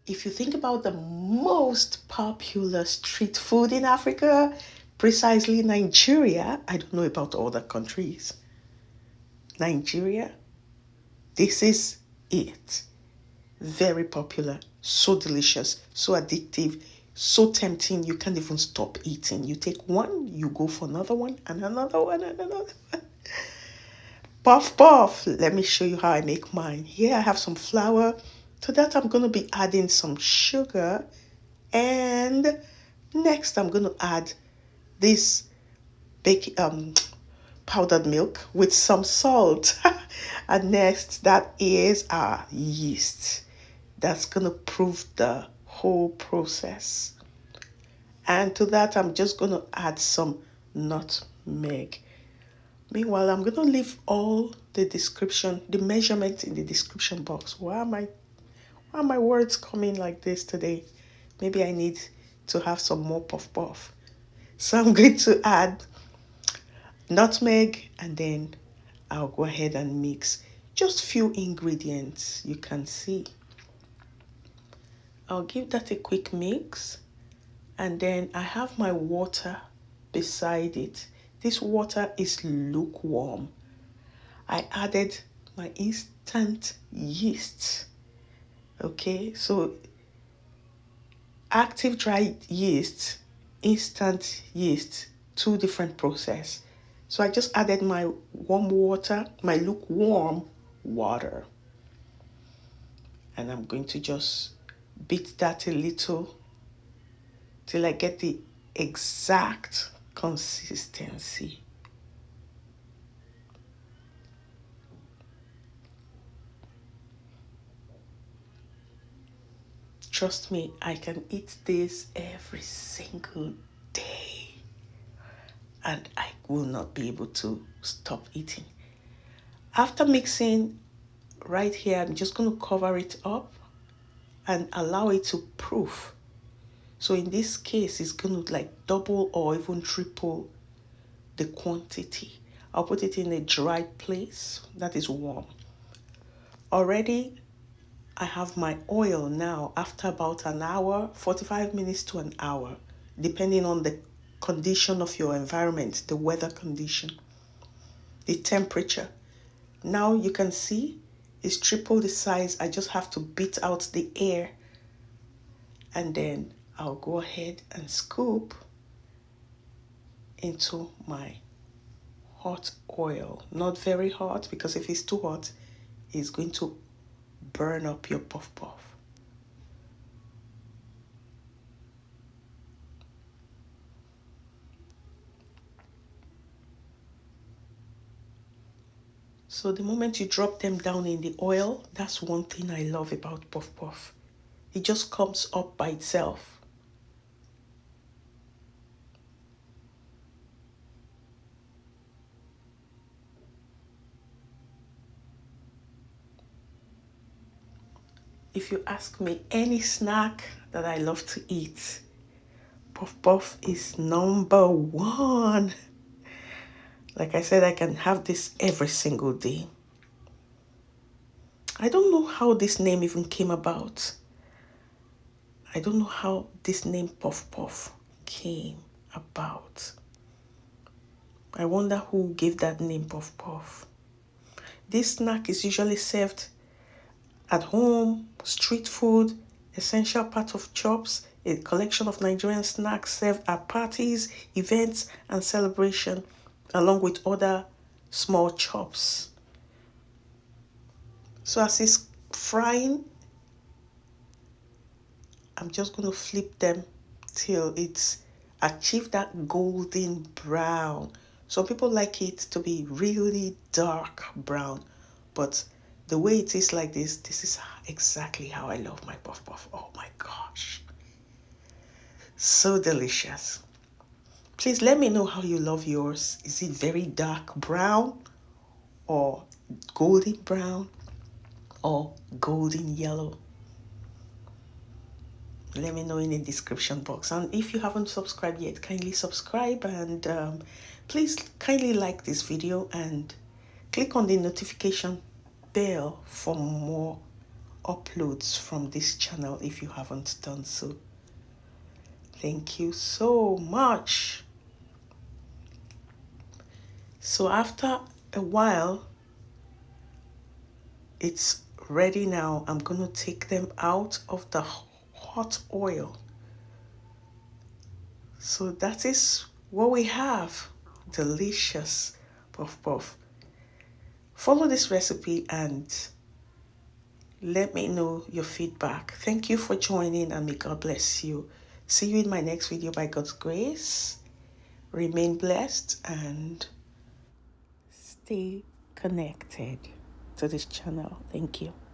if you think about the most popular street food in Africa, precisely Nigeria, I don't know about other countries. Nigeria, this is it. Very popular, so delicious, so addictive, so tempting, you can't even stop eating. You take one, you go for another one, and another one, and another one. Puff puff. Let me show you how I make mine. Here I have some flour. To that I'm going to be adding some sugar. And next I'm going to add this powdered milk with some salt. And next, that is our yeast. That's going to prove the whole process. And to that, I'm just going to add some nutmeg. Meanwhile, I'm going to leave all the description, the measurements in the description box. Why are my words coming like this today? Maybe I need to have some more puff puff. So I'm going to add nutmeg, and then I'll go ahead and mix just few ingredients you can see. I'll give that a quick mix, and then I have my water beside it. This water is lukewarm. I added my instant yeast. Okay, so active dried yeast, instant yeast, two different process. So I just added my warm water, my lukewarm water. And I'm going to just beat that a little till I get the exact consistency. Trust me, I can eat this every single day, and I will not be able to stop eating. After mixing, right here, I'm just going to cover it up and allow it to proof. So in this case, it's going to like double or even triple the quantity. I'll put it in a dry place that is warm. Already, I have my oil now after about an hour, 45 minutes to an hour, depending on the condition of your environment, the weather condition, the temperature. Now you can see it's triple the size. I just have to beat out the air, and then I'll go ahead and scoop into my hot oil. Not very hot, because if it's too hot, it's going to burn up your puff puff. So the moment you drop them down in the oil, that's one thing I love about puff puff. It just comes up by itself. If you ask me any snack that I love to eat, puff puff is number one. Like I said, I can have this every single day. I don't know how this name even came about. I don't know how this name puff puff came about. I wonder who gave that name puff puff. This snack is usually served at home, street food, essential part of chops, a collection of Nigerian snacks served at parties, events, and celebration, along with other small chops. So as it's frying, I'm just going to flip them till it's achieved that golden brown. Some people like it to be really dark brown, but the way it is like this is exactly how I love my puff puff. Oh my gosh. So delicious. Please let me know how you love yours. Is it very dark brown, or golden brown, or golden yellow? Let me know in the description box. And if you haven't subscribed yet, kindly subscribe, and please kindly like this video and click on the notification bell for more uploads from this channel if you haven't done so. Thank you so much. So after a while, it's ready now. I'm going to take them out of the hot oil. So that is what we have. Delicious puff puff. Follow this recipe and let me know your feedback. Thank you for joining, and may God bless you. See you in my next video by God's grace. Remain blessed and stay connected to this channel. Thank you.